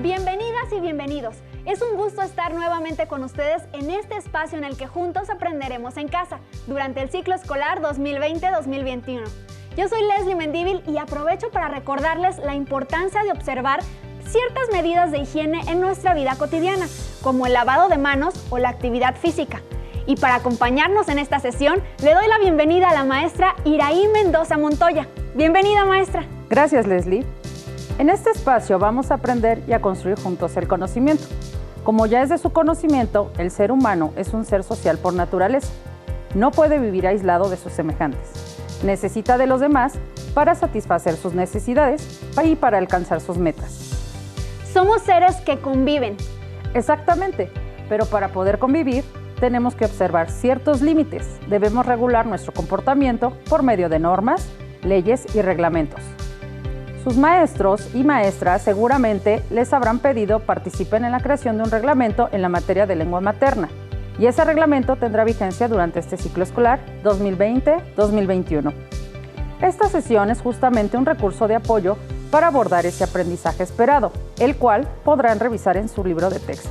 Bienvenidas y bienvenidos. Es un gusto estar nuevamente con ustedes en este espacio en el que juntos aprenderemos en casa durante el ciclo escolar 2020-2021. Yo soy Leslie Mendívil y aprovecho para recordarles la importancia de observar ciertas medidas de higiene en nuestra vida cotidiana, como el lavado de manos o la actividad física. Y para acompañarnos en esta sesión, le doy la bienvenida a la maestra Iraí Mendoza Montoya. Bienvenida, maestra. Gracias, Leslie. En este espacio vamos a aprender y a construir juntos el conocimiento. Como ya es de su conocimiento, el ser humano es un ser social por naturaleza. No puede vivir aislado de sus semejantes. Necesita de los demás para satisfacer sus necesidades y para alcanzar sus metas. Somos seres que conviven. Exactamente, pero para poder convivir, tenemos que observar ciertos límites. Debemos regular nuestro comportamiento por medio de normas, leyes y reglamentos. Sus maestros y maestras seguramente les habrán pedido participen en la creación de un reglamento en la materia de lengua materna, y ese reglamento tendrá vigencia durante este ciclo escolar 2020-2021. Esta sesión es justamente un recurso de apoyo para abordar ese aprendizaje esperado, el cual podrán revisar en su libro de texto.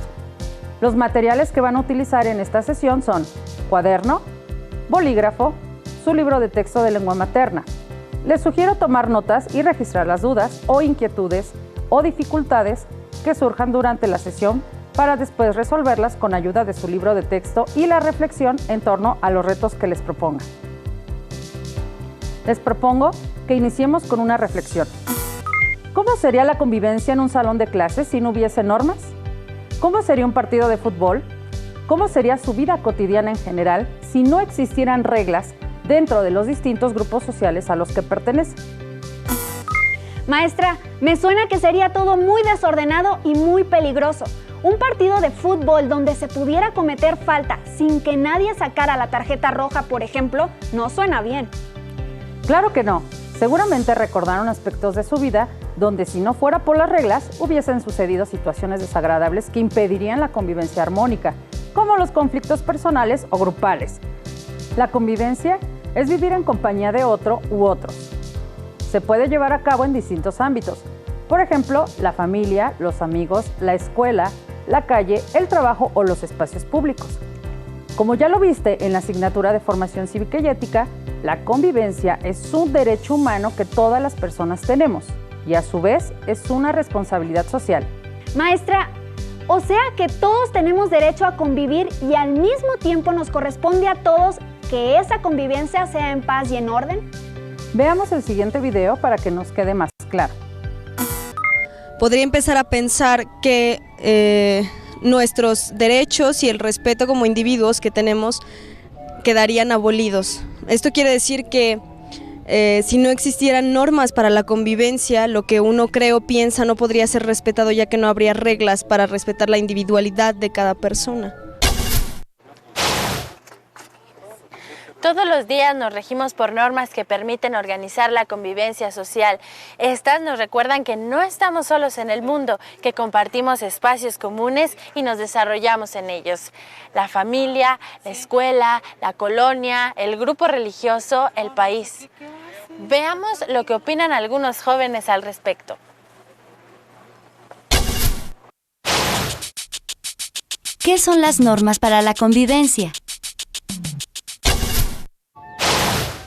Los materiales que van a utilizar en esta sesión son cuaderno, bolígrafo, su libro de texto de lengua materna. Les sugiero tomar notas y registrar las dudas o inquietudes o dificultades que surjan durante la sesión para después resolverlas con ayuda de su libro de texto y la reflexión en torno a los retos que les proponga. Les propongo que iniciemos con una reflexión. ¿Cómo sería la convivencia en un salón de clases si no hubiese normas? ¿Cómo sería un partido de fútbol? ¿Cómo sería su vida cotidiana en general si no existieran reglas dentro de los distintos grupos sociales a los que pertenece? Maestra, me suena que sería todo muy desordenado y muy peligroso. Un partido de fútbol donde se pudiera cometer falta sin que nadie sacara la tarjeta roja, por ejemplo, no suena bien. Claro que no. Seguramente recordaron aspectos de su vida donde si no fuera por las reglas hubiesen sucedido situaciones desagradables que impedirían la convivencia armónica, como los conflictos personales o grupales. La convivencia es vivir en compañía de otro u otros. Se puede llevar a cabo en distintos ámbitos. Por ejemplo, la familia, los amigos, la escuela, la calle, el trabajo o los espacios públicos. Como ya lo viste en la asignatura de Formación Cívica y Ética, la convivencia es un derecho humano que todas las personas tenemos y a su vez es una responsabilidad social. Maestra, o sea que todos tenemos derecho a convivir y al mismo tiempo nos corresponde a todos que esa convivencia sea en paz y en orden. Veamos el siguiente video para que nos quede más claro. Podría empezar a pensar que nuestros derechos y el respeto como individuos que tenemos quedarían abolidos. Esto quiere decir que si no existieran normas para la convivencia, lo que uno cree o piensa no podría ser respetado, ya que no habría reglas para respetar la individualidad de cada persona. Todos los días nos regimos por normas que permiten organizar la convivencia social. Estas nos recuerdan que no estamos solos en el mundo, que compartimos espacios comunes y nos desarrollamos en ellos. La familia, la escuela, la colonia, el grupo religioso, el país. Veamos lo que opinan algunos jóvenes al respecto. ¿Qué son las normas para la convivencia?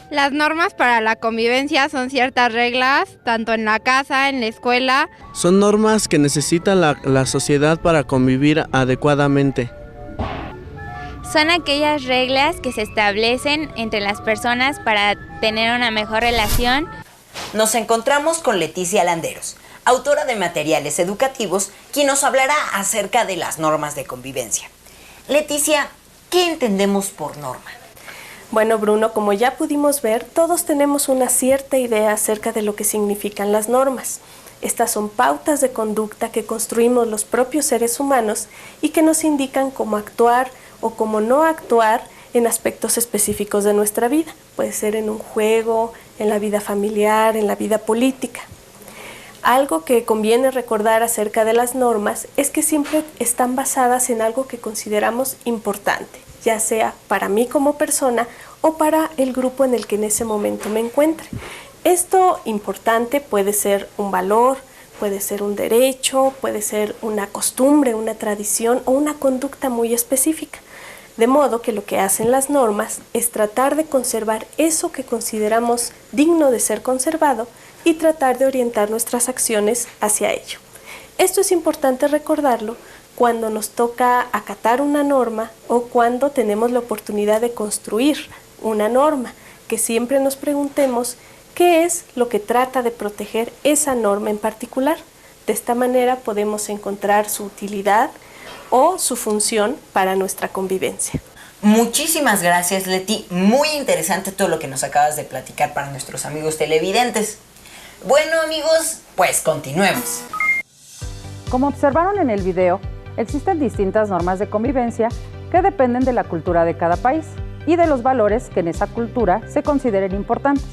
Las normas para la convivencia son ciertas reglas, tanto en la casa, en la escuela. Son normas que necesita la sociedad para convivir adecuadamente. Son aquellas reglas que se establecen entre las personas para tener una mejor relación. Nos encontramos con Leticia Landeros, autora de materiales educativos, quien nos hablará acerca de las normas de convivencia. Leticia, ¿qué entendemos por norma? Bueno, Bruno, como ya pudimos ver, todos tenemos una cierta idea acerca de lo que significan las normas. Estas son pautas de conducta que construimos los propios seres humanos y que nos indican cómo actuar o cómo no actuar en aspectos específicos de nuestra vida. Puede ser en un juego, en la vida familiar, en la vida política. Algo que conviene recordar acerca de las normas es que siempre están basadas en algo que consideramos importante, ya sea para mí como persona o para el grupo en el que en ese momento me encuentre. Esto importante puede ser un valor, puede ser un derecho, puede ser una costumbre, una tradición o una conducta muy específica. De modo que lo que hacen las normas es tratar de conservar eso que consideramos digno de ser conservado y tratar de orientar nuestras acciones hacia ello. Esto es importante recordarlo cuando nos toca acatar una norma o cuando tenemos la oportunidad de construir una norma, que siempre nos preguntemos qué es lo que trata de proteger esa norma en particular. De esta manera podemos encontrar su utilidad o su función para nuestra convivencia. Muchísimas gracias, Leti. Muy interesante todo lo que nos acabas de platicar para nuestros amigos televidentes. Bueno, amigos, pues continuemos. Como observaron en el video, existen distintas normas de convivencia que dependen de la cultura de cada país y de los valores que en esa cultura se consideren importantes.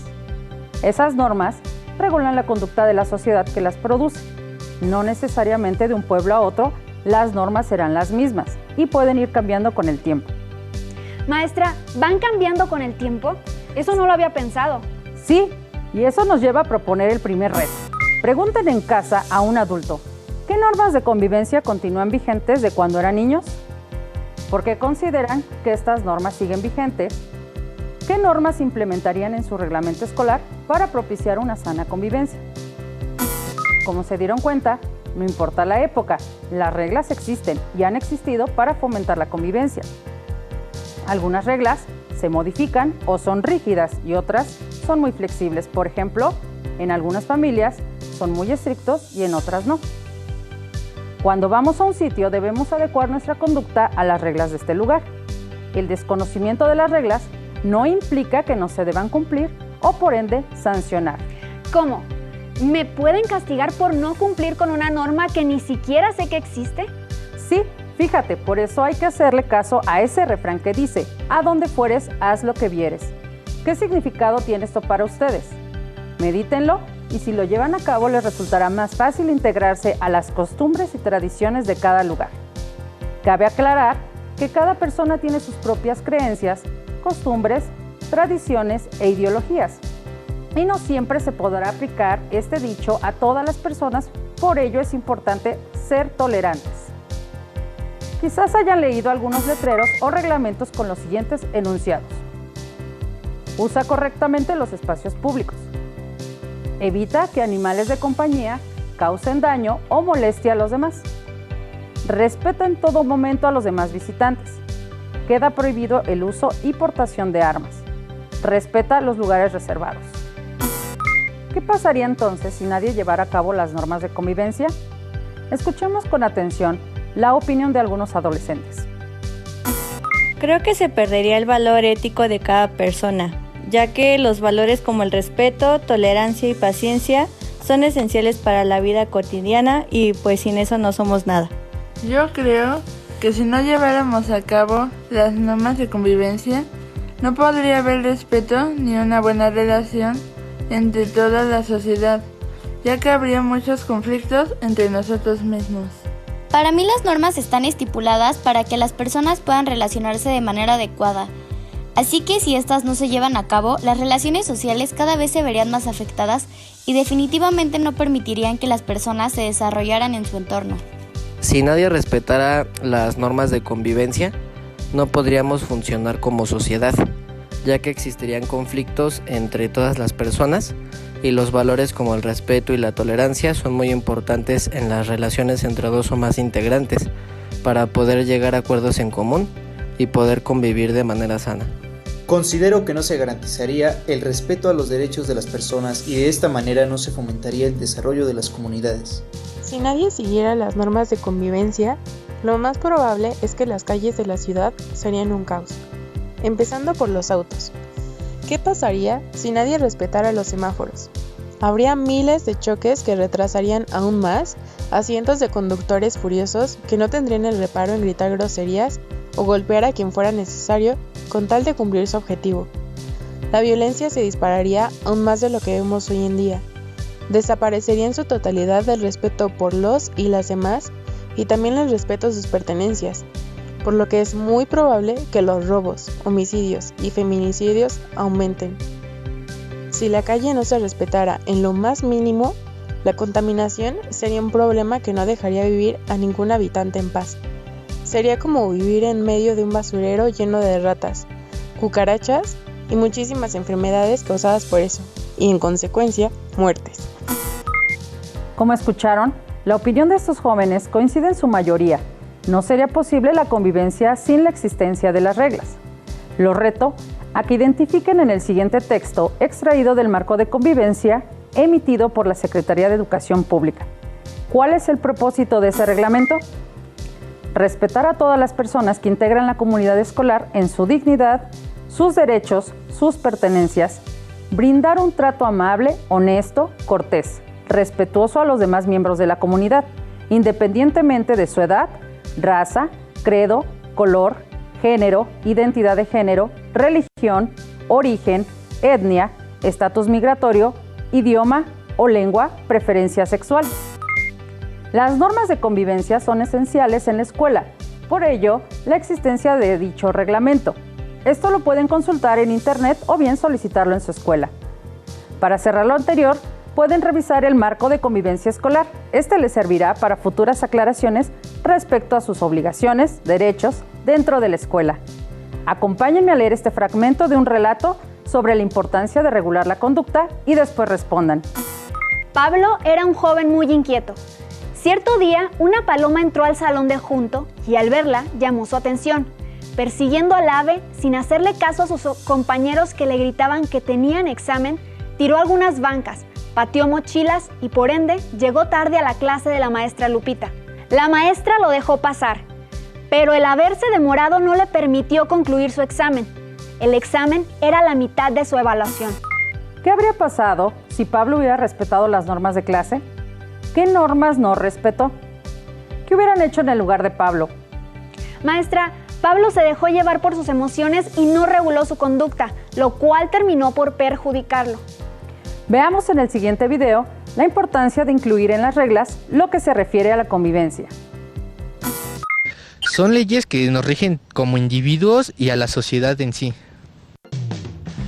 Esas normas regulan la conducta de la sociedad que las produce. No necesariamente de un pueblo a otro, las normas serán las mismas y pueden ir cambiando con el tiempo. Maestra, ¿van cambiando con el tiempo? Eso no lo había pensado. Sí, y eso nos lleva a proponer el primer reto. Pregunten en casa a un adulto, ¿qué normas de convivencia continúan vigentes de cuando eran niños? ¿Por qué consideran que estas normas siguen vigentes? ¿Qué normas implementarían en su reglamento escolar para propiciar una sana convivencia? Como se dieron cuenta, no importa la época, las reglas existen y han existido para fomentar la convivencia. Algunas reglas se modifican o son rígidas y otras son muy flexibles. Por ejemplo, en algunas familias son muy estrictos y en otras no. Cuando vamos a un sitio debemos adecuar nuestra conducta a las reglas de este lugar. El desconocimiento de las reglas no implica que no se deban cumplir o por ende sancionar. ¿Cómo? ¿Me pueden castigar por no cumplir con una norma que ni siquiera sé que existe? Sí, fíjate, por eso hay que hacerle caso a ese refrán que dice, a donde fueres, haz lo que vieres. ¿Qué significado tiene esto para ustedes? Medítenlo y si lo llevan a cabo les resultará más fácil integrarse a las costumbres y tradiciones de cada lugar. Cabe aclarar que cada persona tiene sus propias creencias, costumbres, tradiciones e ideologías. Y no siempre se podrá aplicar este dicho a todas las personas, por ello es importante ser tolerantes. Quizás hayan leído algunos letreros o reglamentos con los siguientes enunciados. Usa correctamente los espacios públicos. Evita que animales de compañía causen daño o molestia a los demás. Respeta en todo momento a los demás visitantes. Queda prohibido el uso y portación de armas. Respeta los lugares reservados. ¿Qué pasaría entonces si nadie llevara a cabo las normas de convivencia? Escuchemos con atención la opinión de algunos adolescentes. Creo que se perdería el valor ético de cada persona, ya que los valores como el respeto, tolerancia y paciencia son esenciales para la vida cotidiana y pues sin eso no somos nada. Yo creo que si no lleváramos a cabo las normas de convivencia, no podría haber respeto ni una buena relación entre toda la sociedad, ya que habría muchos conflictos entre nosotros mismos. Para mí las normas están estipuladas para que las personas puedan relacionarse de manera adecuada. Así que si estas no se llevan a cabo, las relaciones sociales cada vez se verían más afectadas y definitivamente no permitirían que las personas se desarrollaran en su entorno. Si nadie respetara las normas de convivencia, no podríamos funcionar como sociedad, ya que existirían conflictos entre todas las personas y los valores como el respeto y la tolerancia son muy importantes en las relaciones entre dos o más integrantes para poder llegar a acuerdos en común y poder convivir de manera sana. Considero que no se garantizaría el respeto a los derechos de las personas y de esta manera no se fomentaría el desarrollo de las comunidades. Si nadie siguiera las normas de convivencia, lo más probable es que las calles de la ciudad serían un caos. Empezando por los autos. ¿Qué pasaría si nadie respetara los semáforos? Habría miles de choques que retrasarían aún más a cientos de conductores furiosos que no tendrían el reparo en gritar groserías o golpear a quien fuera necesario con tal de cumplir su objetivo. La violencia se dispararía aún más de lo que vemos hoy en día. Desaparecería en su totalidad el respeto por los y las demás y también el respeto a sus pertenencias, por lo que es muy probable que los robos, homicidios y feminicidios aumenten. Si la calle no se respetara en lo más mínimo, La contaminación sería un problema que no dejaría vivir a ningún habitante en paz. Sería como vivir en medio de un basurero lleno de ratas, cucarachas y muchísimas enfermedades causadas por eso, y en consecuencia, muertes. Como escucharon, la opinión de estos jóvenes coincide en su mayoría. No sería posible la convivencia sin la existencia de las reglas. Los reto a que identifiquen en el siguiente texto extraído del marco de convivencia emitido por la Secretaría de Educación Pública. ¿Cuál es el propósito de ese reglamento? Respetar a todas las personas que integran la comunidad escolar en su dignidad, sus derechos, sus pertenencias, brindar un trato amable, honesto, cortés, respetuoso a los demás miembros de la comunidad, independientemente de su edad, raza, credo, color, género, identidad de género, religión, origen, etnia, estatus migratorio, idioma o lengua, preferencia sexual. Las normas de convivencia son esenciales en la escuela, por ello, la existencia de dicho reglamento. Esto lo pueden consultar en internet o bien solicitarlo en su escuela. Para cerrar lo anterior, pueden revisar el marco de convivencia escolar. Este les servirá para futuras aclaraciones respecto a sus obligaciones, derechos dentro de la escuela. Acompáñenme a leer este fragmento de un relato sobre la importancia de regular la conducta y después respondan. Pablo era un joven muy inquieto. Cierto día, una paloma entró al salón de junto y al verla llamó su atención. Persiguiendo al ave, sin hacerle caso a sus compañeros que le gritaban que tenían examen, tiró algunas bancas, pateó mochilas y por ende llegó tarde a la clase de la maestra Lupita. La maestra lo dejó pasar, pero el haberse demorado no le permitió concluir su examen. El examen era la mitad de su evaluación. ¿Qué habría pasado si Pablo hubiera respetado las normas de clase? ¿Qué normas no respetó? ¿Qué hubieran hecho en el lugar de Pablo? Maestra, Pablo se dejó llevar por sus emociones y no reguló su conducta, lo cual terminó por perjudicarlo. Veamos en el siguiente video la importancia de incluir en las reglas lo que se refiere a la convivencia. Son leyes que nos rigen como individuos y a la sociedad en sí.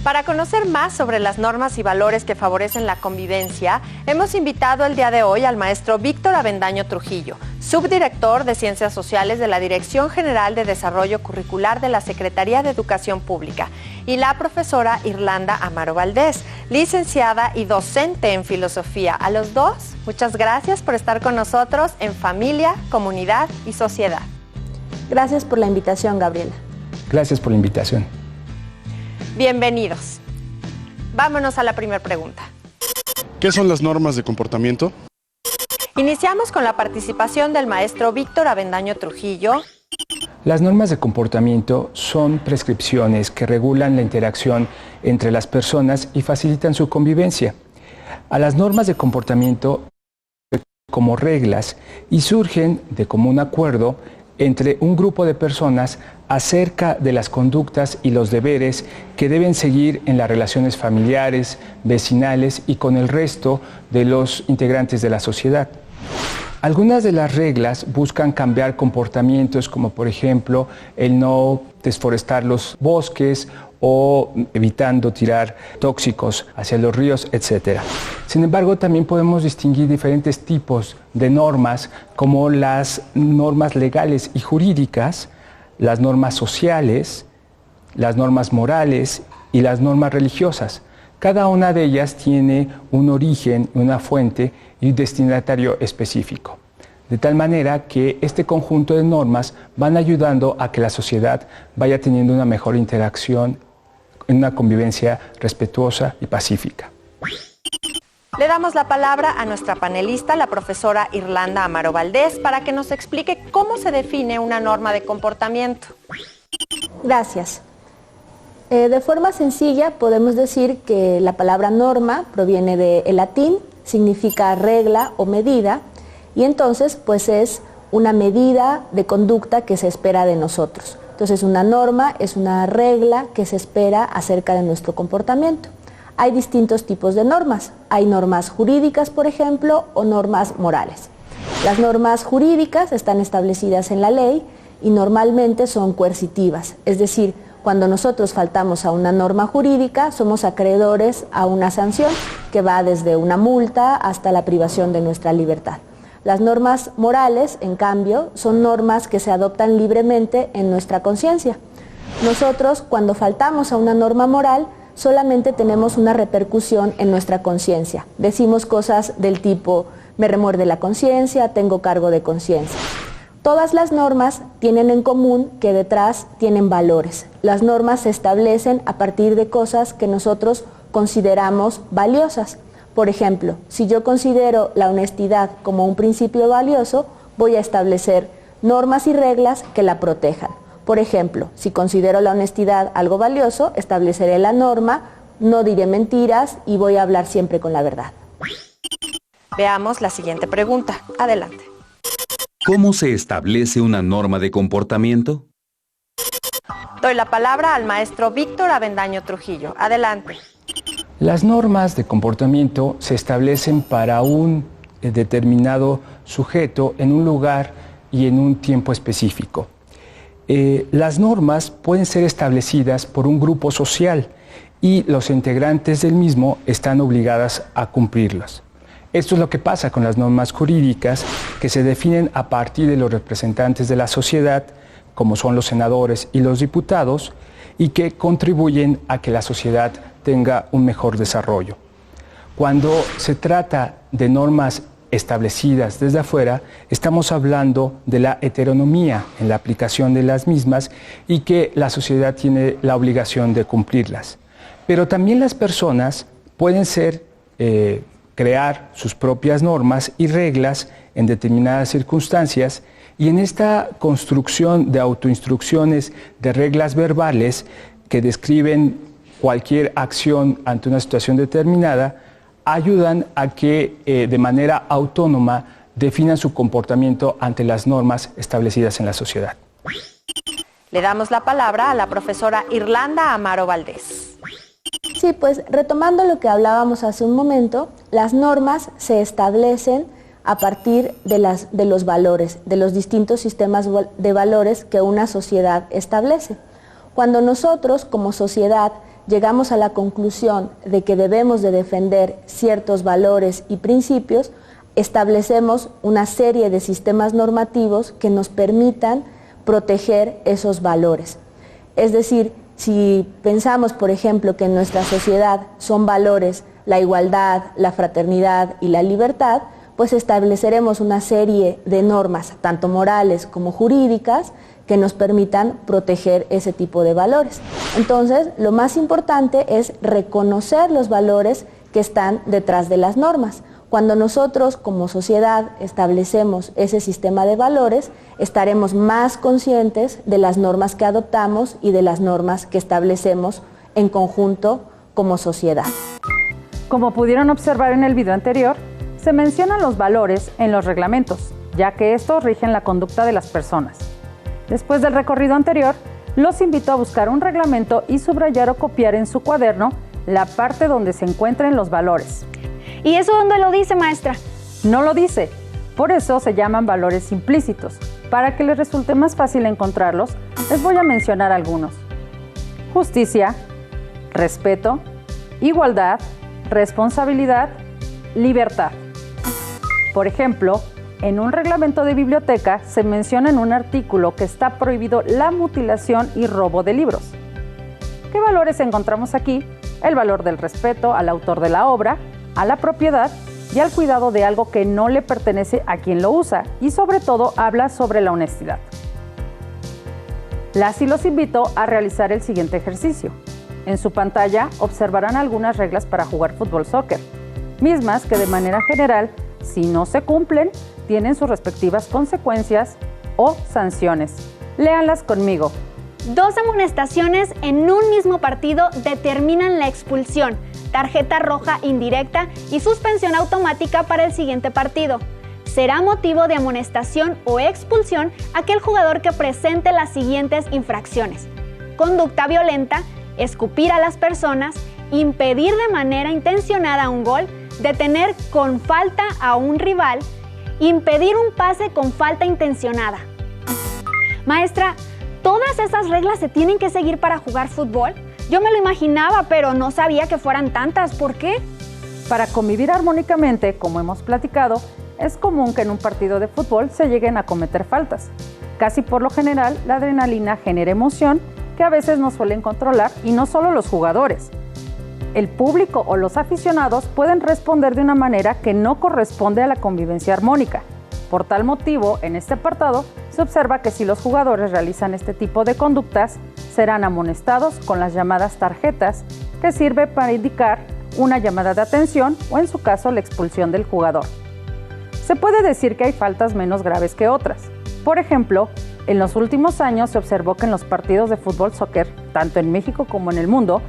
Para conocer más sobre las normas y valores que favorecen la convivencia, hemos invitado el día de hoy al maestro Víctor Avendaño Trujillo, subdirector de Ciencias Sociales de la Dirección General de Desarrollo Curricular de la Secretaría de Educación Pública, y la profesora Irlanda Amaro Valdés, licenciada y docente en Filosofía. A los dos, muchas gracias por estar con nosotros en Familia, Comunidad y Sociedad. Gracias por la invitación, Gabriela. Gracias por la invitación. Bienvenidos. Vámonos a la primera pregunta. ¿Qué son las normas de comportamiento? Iniciamos con la participación del maestro Víctor Avendaño Trujillo. Las normas de comportamiento son prescripciones que regulan la interacción entre las personas y facilitan su convivencia. A las normas de comportamiento como reglas y surgen de común acuerdo entre un grupo de personas acerca de las conductas y los deberes que deben seguir en las relaciones familiares, vecinales y con el resto de los integrantes de la sociedad. Algunas de las reglas buscan cambiar comportamientos como por ejemplo el no desforestar los bosques o evitando tirar tóxicos hacia los ríos, etc. Sin embargo, también podemos distinguir diferentes tipos de normas como las normas legales y jurídicas, las normas sociales, las normas morales y las normas religiosas. Cada una de ellas tiene un origen, una fuente y un destinatario específico. De tal manera que este conjunto de normas van ayudando a que la sociedad vaya teniendo una mejor interacción en una convivencia respetuosa y pacífica. Le damos la palabra a nuestra panelista, la profesora Irlanda Amaro Valdés, para que nos explique cómo se define una norma de comportamiento. Gracias. De forma sencilla podemos decir que la palabra norma proviene del latín, significa regla o medida, y entonces pues es una medida de conducta que se espera de nosotros. Entonces una norma es una regla que se espera acerca de nuestro comportamiento. Hay distintos tipos de normas. Hay normas jurídicas, por ejemplo, o normas morales. Las normas jurídicas están establecidas en la ley y normalmente son coercitivas, es decir, cuando nosotros faltamos a una norma jurídica, somos acreedores a una sanción que va desde una multa hasta la privación de nuestra libertad. Las normas morales, en cambio, son normas que se adoptan libremente en nuestra conciencia. Nosotros, cuando faltamos a una norma moral, solamente tenemos una repercusión en nuestra conciencia. Decimos cosas del tipo, me remuerde la conciencia, tengo cargo de conciencia. Todas las normas tienen en común que detrás tienen valores. Las normas se establecen a partir de cosas que nosotros consideramos valiosas. Por ejemplo, si yo considero la honestidad como un principio valioso, voy a establecer normas y reglas que la protejan. Por ejemplo, si considero la honestidad algo valioso, estableceré la norma, no diré mentiras y voy a hablar siempre con la verdad. Veamos la siguiente pregunta. Adelante. ¿Cómo se establece una norma de comportamiento? Doy la palabra al maestro Víctor Avendaño Trujillo. Adelante. Las normas de comportamiento se establecen para un determinado sujeto en un lugar y en un tiempo específico. Las normas pueden ser establecidas por un grupo social y los integrantes del mismo están obligadas a cumplirlas. Esto es lo que pasa con las normas jurídicas, que se definen a partir de los representantes de la sociedad, como son los senadores y los diputados, y que contribuyen a que la sociedad tenga un mejor desarrollo. Cuando se trata de normas establecidas desde afuera, estamos hablando de la heteronomía en la aplicación de las mismas y que la sociedad tiene la obligación de cumplirlas. Pero también las personas pueden crear sus propias normas y reglas en determinadas circunstancias, y en esta construcción de autoinstrucciones de reglas verbales que describen cualquier acción ante una situación determinada, ayudan a que de manera autónoma definan su comportamiento ante las normas establecidas en la sociedad. Le damos la palabra a la profesora Irlanda Amaro Valdés. Sí, pues retomando lo que hablábamos hace un momento, las normas se establecen a partir de los valores, de los distintos sistemas de valores que una sociedad establece. Cuando nosotros, como sociedad, llegamos a la conclusión de que debemos de defender ciertos valores y principios, establecemos una serie de sistemas normativos que nos permitan proteger esos valores. Es decir, si pensamos, por ejemplo, que en nuestra sociedad son valores la igualdad, la fraternidad y la libertad, pues estableceremos una serie de normas, tanto morales como jurídicas, que nos permitan proteger ese tipo de valores. Entonces, lo más importante es reconocer los valores que están detrás de las normas. Cuando nosotros como sociedad establecemos ese sistema de valores, estaremos más conscientes de las normas que adoptamos y de las normas que establecemos en conjunto como sociedad. Como pudieron observar en el video anterior, se mencionan los valores en los reglamentos, ya que estos rigen la conducta de las personas. Después del recorrido anterior, los invito a buscar un reglamento y subrayar o copiar en su cuaderno la parte donde se encuentren los valores. ¿Y eso dónde lo dice, maestra? No lo dice. Por eso se llaman valores implícitos. Para que les resulte más fácil encontrarlos, les voy a mencionar algunos. Justicia, respeto, igualdad, responsabilidad, libertad. Por ejemplo, en un reglamento de biblioteca se menciona en un artículo que está prohibido la mutilación y robo de libros. ¿Qué valores encontramos aquí? El valor del respeto al autor de la obra, a la propiedad y al cuidado de algo que no le pertenece a quien lo usa, y sobre todo habla sobre la honestidad. Las y los invito a realizar el siguiente ejercicio. En su pantalla observarán algunas reglas para jugar fútbol-soccer, mismas que de manera general, si no se cumplen, tienen sus respectivas consecuencias o sanciones. Léanlas conmigo. 2 amonestaciones en un mismo partido determinan la expulsión, tarjeta roja indirecta y suspensión automática para el siguiente partido. Será motivo de amonestación o expulsión aquel jugador que presente las siguientes infracciones: conducta violenta, escupir a las personas, impedir de manera intencionada un gol, detener con falta a un rival, impedir un pase con falta intencionada. Maestra, ¿Todas esas reglas se tienen que seguir para jugar fútbol? Yo me lo imaginaba, pero no sabía que fueran tantas. ¿Por qué? Para convivir armónicamente, como hemos platicado, es común que en un partido de fútbol se lleguen a cometer faltas. Casi por lo general, la adrenalina genera emoción que a veces no suelen controlar, y no solo los jugadores. El público o los aficionados pueden responder de una manera que no corresponde a la convivencia armónica. Por tal motivo, en este apartado, se observa que si los jugadores realizan este tipo de conductas, serán amonestados con las llamadas tarjetas, que sirve para indicar una llamada de atención o, en su caso, la expulsión del jugador. Se puede decir que hay faltas menos graves que otras. Por ejemplo, en los últimos años se observó que en los partidos de fútbol soccer, tanto en México como en el mundo,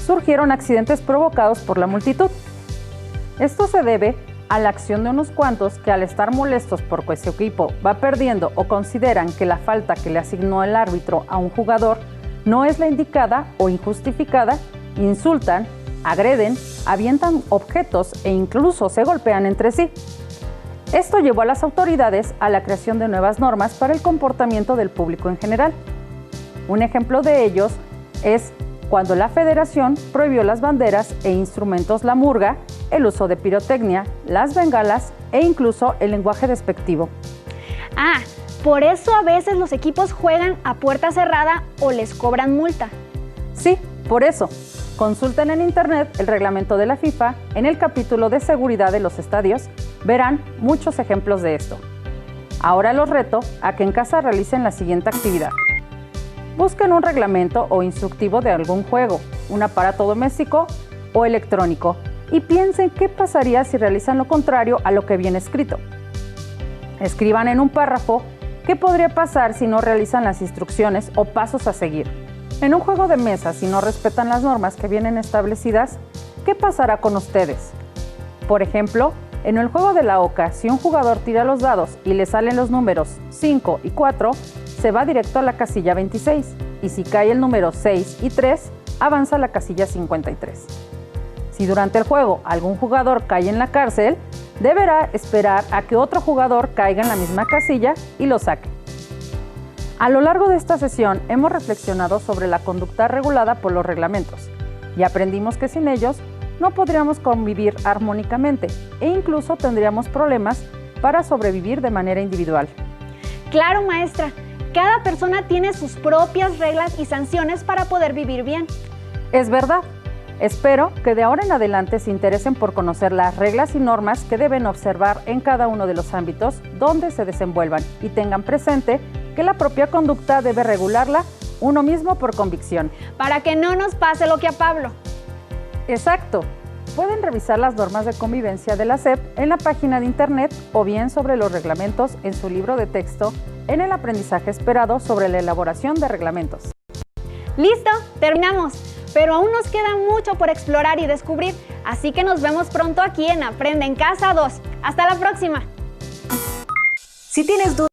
surgieron accidentes provocados por la multitud. Esto se debe a la acción de unos cuantos que, al estar molestos porque su equipo va perdiendo o consideran que la falta que le asignó el árbitro a un jugador no es la indicada o injustificada, insultan, agreden, avientan objetos e incluso se golpean entre sí. Esto llevó a las autoridades a la creación de nuevas normas para el comportamiento del público en general. Un ejemplo de ellos es cuando la Federación prohibió las banderas e instrumentos, la murga, el uso de pirotecnia, las bengalas e incluso el lenguaje despectivo. Ah, por eso a veces los equipos juegan a puerta cerrada o les cobran multa. Sí, por eso. Consulten en internet el reglamento de la FIFA. En el capítulo de seguridad de los estadios verán muchos ejemplos de esto. Ahora los reto a que en casa realicen la siguiente actividad. Busquen un reglamento o instructivo de algún juego, un aparato doméstico o electrónico, y piensen qué pasaría si realizan lo contrario a lo que viene escrito. Escriban en un párrafo qué podría pasar si no realizan las instrucciones o pasos a seguir. En un juego de mesa, si no respetan las normas que vienen establecidas, ¿qué pasará con ustedes? Por ejemplo, en el juego de la oca, si un jugador tira los dados y le salen los números 5 y 4, se va directo a la casilla 26, y si cae el número 6 y 3, avanza a la casilla 53. Si durante el juego algún jugador cae en la cárcel, deberá esperar a que otro jugador caiga en la misma casilla y lo saque. A lo largo de esta sesión hemos reflexionado sobre la conducta regulada por los reglamentos y aprendimos que sin ellos no podríamos convivir armónicamente e incluso tendríamos problemas para sobrevivir de manera individual. Claro, maestra, cada persona tiene sus propias reglas y sanciones para poder vivir bien. Es verdad. Espero que de ahora en adelante se interesen por conocer las reglas y normas que deben observar en cada uno de los ámbitos donde se desenvuelvan y tengan presente que la propia conducta debe regularla uno mismo por convicción. Para que no nos pase lo que a Pablo. Exacto. Pueden revisar las normas de convivencia de la SEP en la página de internet o bien sobre los reglamentos en su libro de texto en el aprendizaje esperado sobre la elaboración de reglamentos. ¡Listo! ¡Terminamos! Pero aún nos queda mucho por explorar y descubrir, así que nos vemos pronto aquí en Aprende en Casa 2. ¡Hasta la próxima! Si tienes dudas